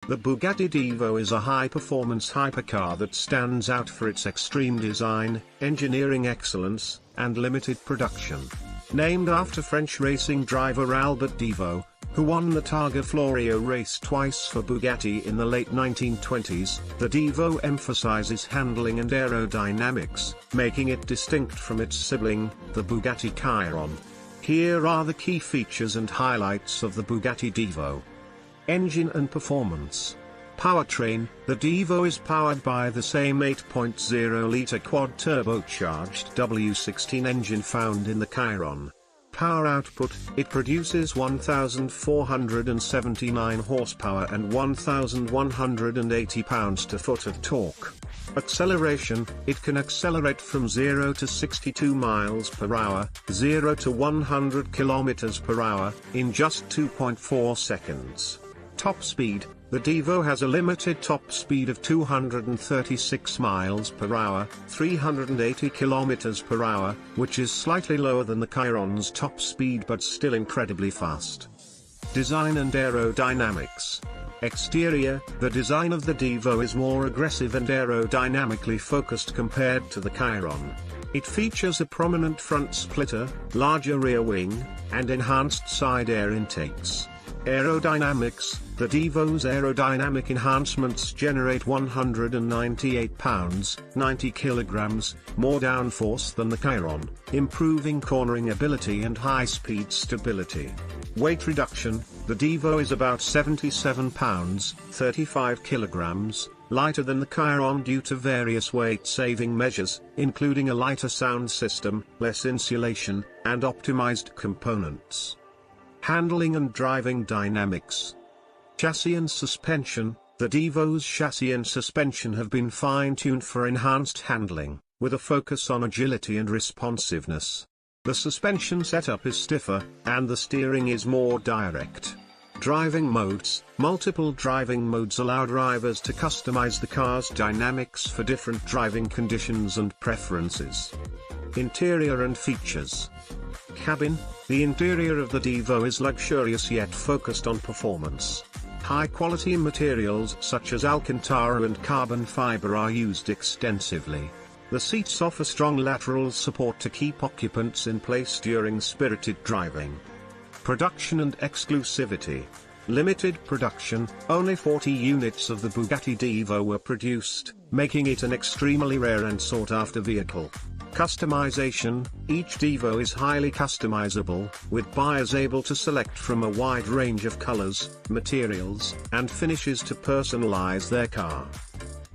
The Bugatti Divo is a high-performance hypercar that stands out for its extreme design, engineering excellence, and limited production. Named after French racing driver Albert Divo, who won the Targa Florio race twice for Bugatti in the late 1920s, the Divo emphasizes handling and aerodynamics, making it distinct from its sibling, the Bugatti Chiron. Here are the key features and highlights of the Bugatti Divo. Engine and performance. Powertrain. The Divo is powered by the same 8.0-litre quad-turbocharged W16 engine found in the Chiron. Power output. It produces 1,479 horsepower and 1,180 pounds-to-foot of torque. Acceleration. It can accelerate from 0 to 62 miles per hour, 0 to 100 kilometers per hour, in just 2.4 seconds. Top speed. The Divo has a limited top speed of 236 miles per hour, 380 kilometers per hour, which is slightly lower than the Chiron's top speed but still incredibly fast. Design and aerodynamics. Exterior. The design of the Divo is more aggressive and aerodynamically focused compared to the Chiron. It features a prominent front splitter, larger rear wing, and enhanced side air intakes. Aerodynamics. The Divo's aerodynamic enhancements generate 198 pounds, 90 kilograms, more downforce than the Chiron, improving cornering ability and high-speed stability. Weight reduction. The Divo is about 77 pounds, 35 kilograms, lighter than the Chiron due to various weight-saving measures, including a lighter sound system, less insulation, and optimized components. Handling and driving dynamics. Chassis and suspension. The Divo's chassis and suspension have been fine-tuned for enhanced handling, with a focus on agility and responsiveness. The suspension setup is stiffer, and the steering is more direct. Driving modes. Multiple driving modes allow drivers to customize the car's dynamics for different driving conditions and preferences. Interior and features. Cabin. The interior of the Divo is luxurious yet focused on performance. High-quality materials such as Alcantara and carbon fiber are used extensively. The seats offer strong lateral support to keep occupants in place during spirited driving. Production and exclusivity. Limited production. Only 40 units of the Bugatti Divo were produced, making it an extremely rare and sought-after vehicle. Customization. Each Divo is highly customizable, with buyers able to select from a wide range of colors, materials, and finishes to personalize their car.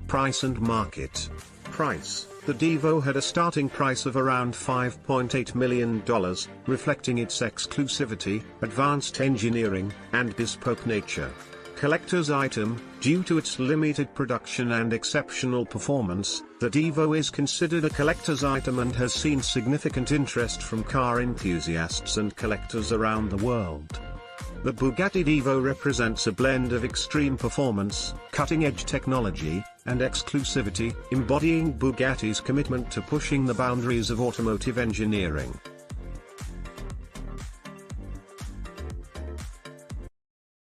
Price and market. Price. The Divo had a starting price of around $5.8 million, reflecting its exclusivity, advanced engineering, and bespoke nature. Collector's item. Due to its limited production and exceptional performance, the Divo is considered a collector's item and has seen significant interest from car enthusiasts and collectors around the world. The Bugatti Divo represents a blend of extreme performance, cutting-edge technology, and exclusivity, embodying Bugatti's commitment to pushing the boundaries of automotive engineering.